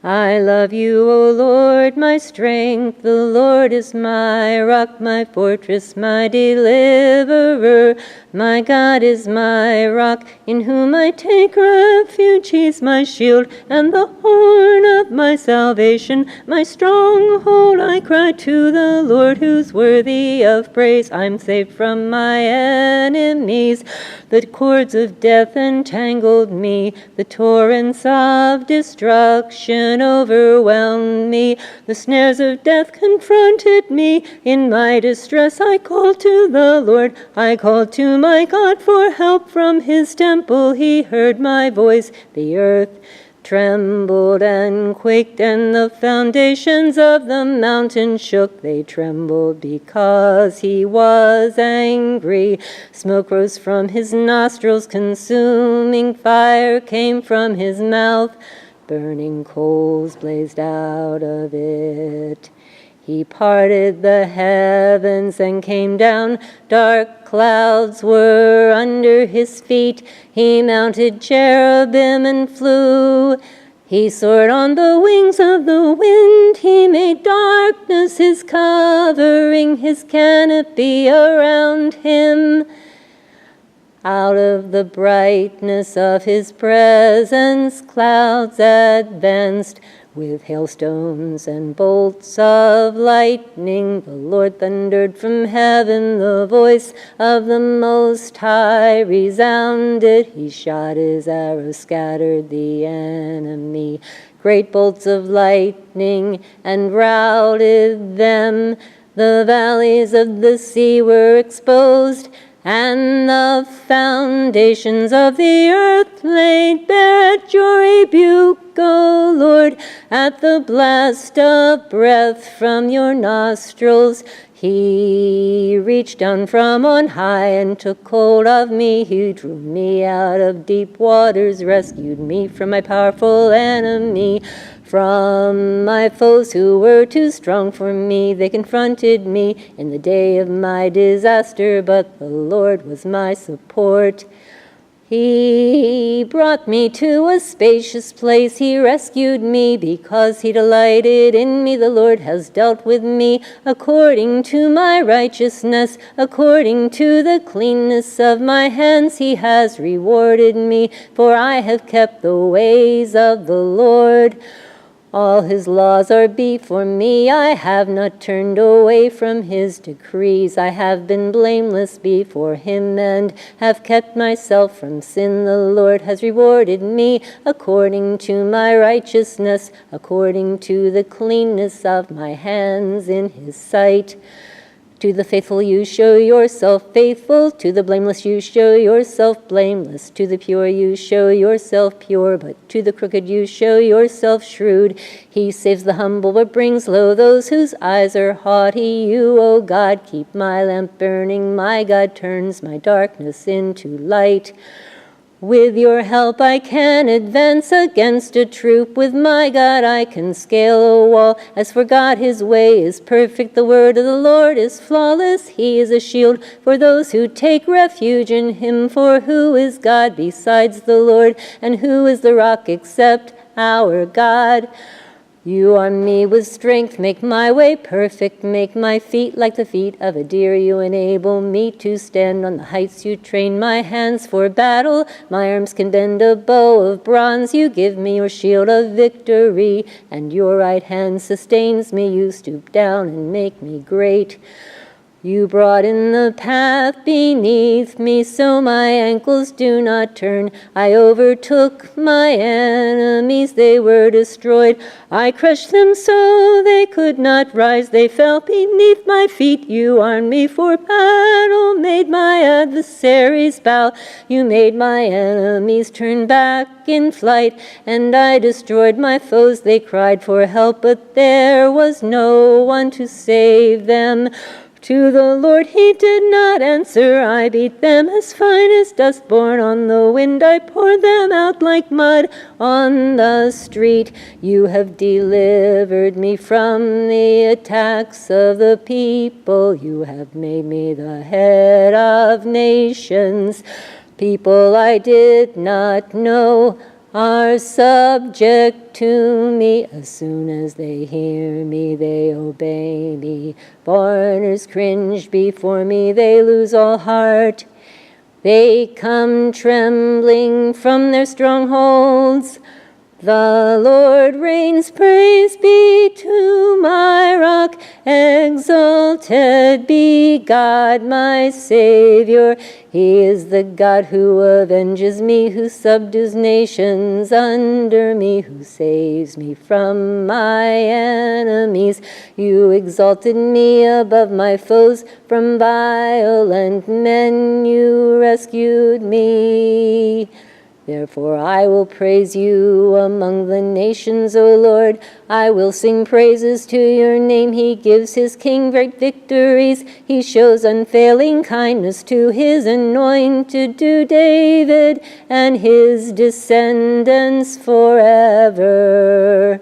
I love you, O Lord, my strength. The Lord is my rock, my fortress, my deliverer. My God is my rock, in whom I take refuge. He's my shield and the horn of my salvation, my stronghold. I cry to the Lord, who's worthy of praise. I'm saved from my enemies. The cords of death entangled me. The torrents of destruction overwhelmed me. The snares of death confronted me. In my distress I called to the Lord. I called to my God for help from his temple. He heard my voice. The earth trembled and quaked, and the foundations of the mountain shook. They trembled because he was angry. Smoke rose from his nostrils, consuming fire came from his mouth. Burning coals blazed out of it. He parted the heavens and came down. Dark clouds were under his feet. He mounted cherubim and flew. He soared on the wings of the wind. He made darkness his covering, his canopy around him. Out of the brightness of his presence, clouds advanced. With hailstones and bolts of lightning, the Lord thundered from heaven. The voice of the Most High resounded. He shot his arrows, scattered the enemy. Great bolts of lightning, and routed them. The valleys of the sea were exposed, and the foundations of the earth laid bare at your rebuke, O Lord, at the blast of breath from your nostrils. He reached down from on high and took hold of me. He drew me out of deep waters, rescued me from my powerful enemy. From my foes who were too strong for me, they confronted me in the day of my disaster, but the Lord was my support. He brought me to a spacious place. He rescued me because he delighted in me. The Lord has dealt with me according to my righteousness, according to the cleanness of my hands. He has rewarded me, for I have kept the ways of the Lord. All his laws are before me. I have not turned away from his decrees. I have been blameless before him and have kept myself from sin. The Lord has rewarded me according to my righteousness, according to the cleanness of my hands in his sight. To the faithful you show yourself faithful, to the blameless you show yourself blameless, to the pure you show yourself pure, but to the crooked you show yourself shrewd. He saves the humble but brings low those whose eyes are haughty. You, O God, keep my lamp burning. My God turns my darkness into light. With your help I can advance against a troop. With my God I can scale a wall. As for God, his way is perfect. The word of the Lord is flawless. He is a shield for those who take refuge in him. For who is God besides the Lord? And who is the rock except our God? You arm me with strength, make my way perfect, make my feet like the feet of a deer. You enable me to stand on the heights. You train my hands for battle. My arms can bend a bow of bronze. You give me your shield of victory, and your right hand sustains me. You stoop down and make me great. You broaden the path beneath me, so my ankles do not turn. I overtook my enemies, they were destroyed. I crushed them so they could not rise. They fell beneath my feet. You armed me for battle, made my adversaries bow. You made my enemies turn back in flight, and I destroyed my foes. They cried for help, but there was no one to save them. To the Lord he did not answer. I beat them as fine as dust borne on the wind. I poured them out like mud on the street. You have delivered me from the attacks of the people. You have made me the head of nations. People I did not know are subject to me. As soon as they hear me, they obey me. Foreigners cringe before me, they lose all heart. They come trembling from their strongholds. The Lord reigns, praise be to my rock. Exalted be God my Savior. He is the God who avenges me, who subdues nations under me, who saves me from my enemies. You exalted me above my foes, from violent men you rescued me. Therefore I will praise you among the nations, O Lord. I will sing praises to your name. He gives his king great victories. He shows unfailing kindness to his anointed, to David and his descendants forever.